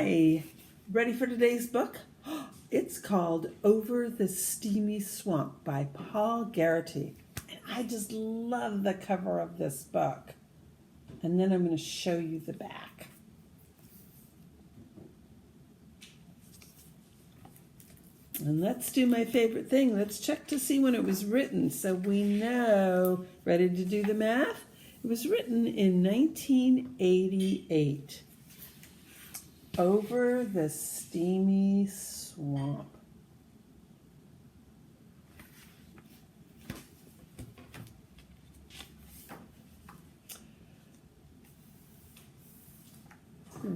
Hi, ready for today's book? It's called Over the Steamy Swamp by Paul Geraghty. And I just love the cover of this book. And then I'm going to show you the back. And let's do my favorite thing. Let's check to see when it was written so we know. Ready to do the math? It was written in 1988. Over the Steamy Swamp.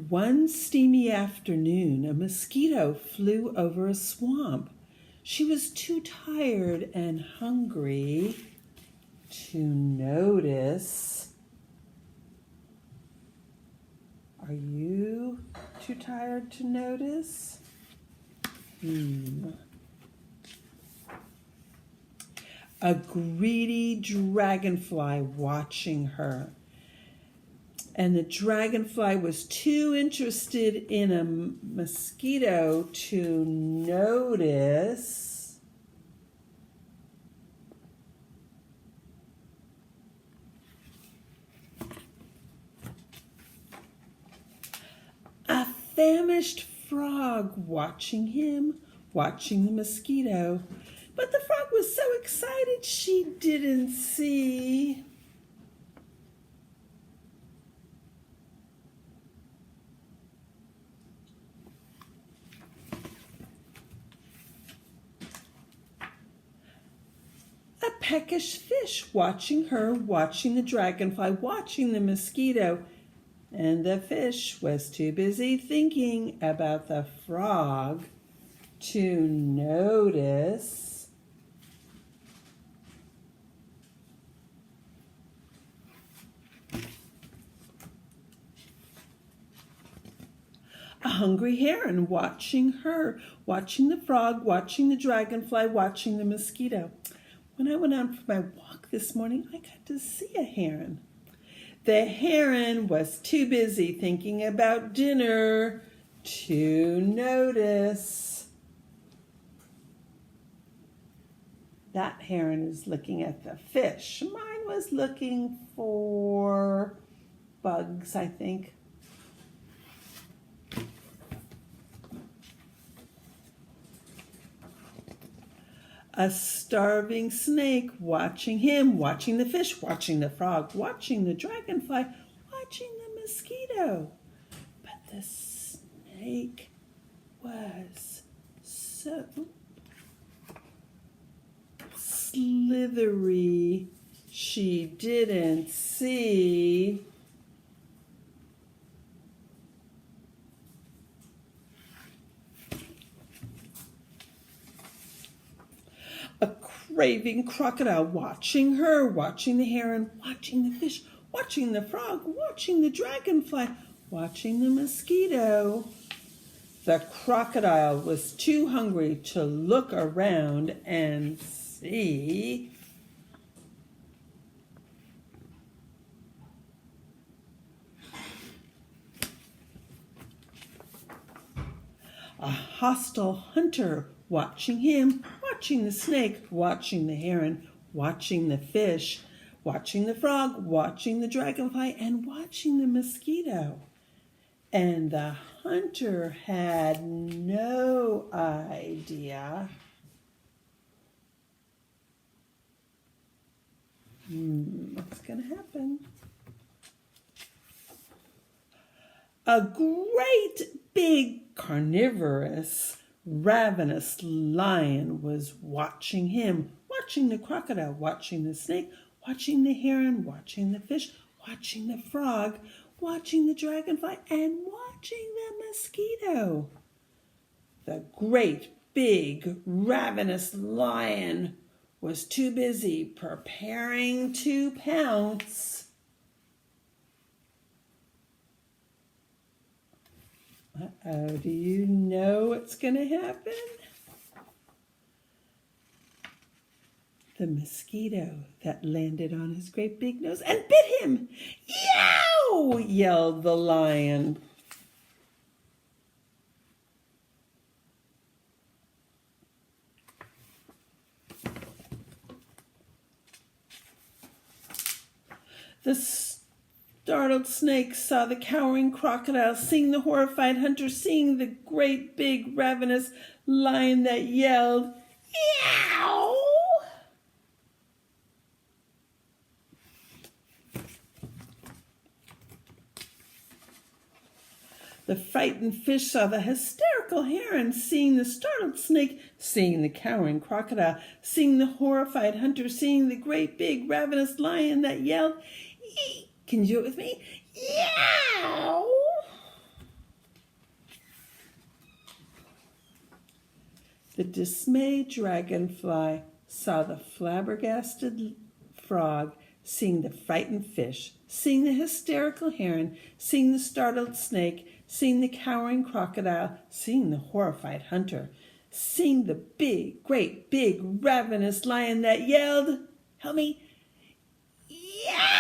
One steamy afternoon, a mosquito flew over a swamp. She was too tired and hungry to notice. Are you too tired to notice? A greedy dragonfly watching her. And the dragonfly was too interested in a mosquito to notice. A famished frog watching him, watching the mosquito. But the frog was so excited she didn't see. A peckish fish watching her, watching the dragonfly, watching the mosquito. And the fish was too busy thinking about the frog to notice. A hungry heron watching her, watching the frog, watching the dragonfly, watching the mosquito. When I went out for my walk this morning, I got to see a heron. The heron was too busy thinking about dinner to notice. That heron is looking at the fish. Mine was looking for bugs, I think. A starving snake watching him, watching the fish, watching the frog, watching the dragonfly, watching the mosquito. But the snake was so slithery she didn't see. A craving crocodile watching her, watching the heron, watching the fish, watching the frog, watching the dragonfly, watching the mosquito. The crocodile was too hungry to look around and see. A hostile hunter watching him, watching the snake, watching the heron, watching the fish, watching the frog, watching the dragonfly, and watching the mosquito. And the hunter had no idea. What's going to happen? A great big carnivorous ravenous lion was watching him, watching the crocodile, watching the snake, watching the heron, watching the fish, watching the frog, watching the dragonfly, and watching the mosquito. The great big ravenous lion was too busy preparing to pounce. Uh-oh, do you know what's going to happen? The mosquito that landed on his great big nose and bit him. Yow! Yelled the lion. The startled snake saw the cowering crocodile, seeing the horrified hunter, seeing the great big ravenous lion that yelled, "Yow!" The frightened fish saw the hysterical heron, seeing the startled snake, seeing the cowering crocodile, seeing the horrified hunter, seeing the great big ravenous lion that yelled, "Eek!" Can you do it with me? Yow! The dismayed dragonfly saw the flabbergasted frog, seeing the frightened fish, seeing the hysterical heron, seeing the startled snake, seeing the cowering crocodile, seeing the horrified hunter, seeing the great big ravenous lion that yelled, help me, yow!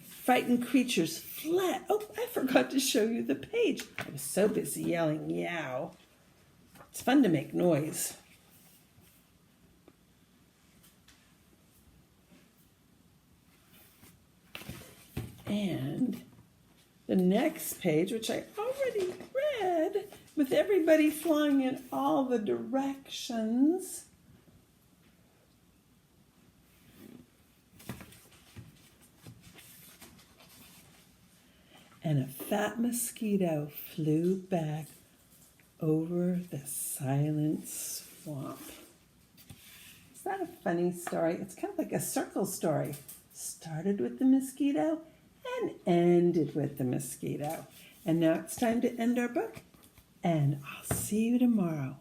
Frightened creatures fled. Oh, I forgot to show you the page. I was so busy yelling, yow. It's fun to make noise. And the next page, which I already read, with everybody flying in all the directions. And a fat mosquito flew back over the silent swamp. Is that a funny story? It's kind of like a circle story. Started with the mosquito and ended with the mosquito. And now it's time to end our book. And I'll see you tomorrow.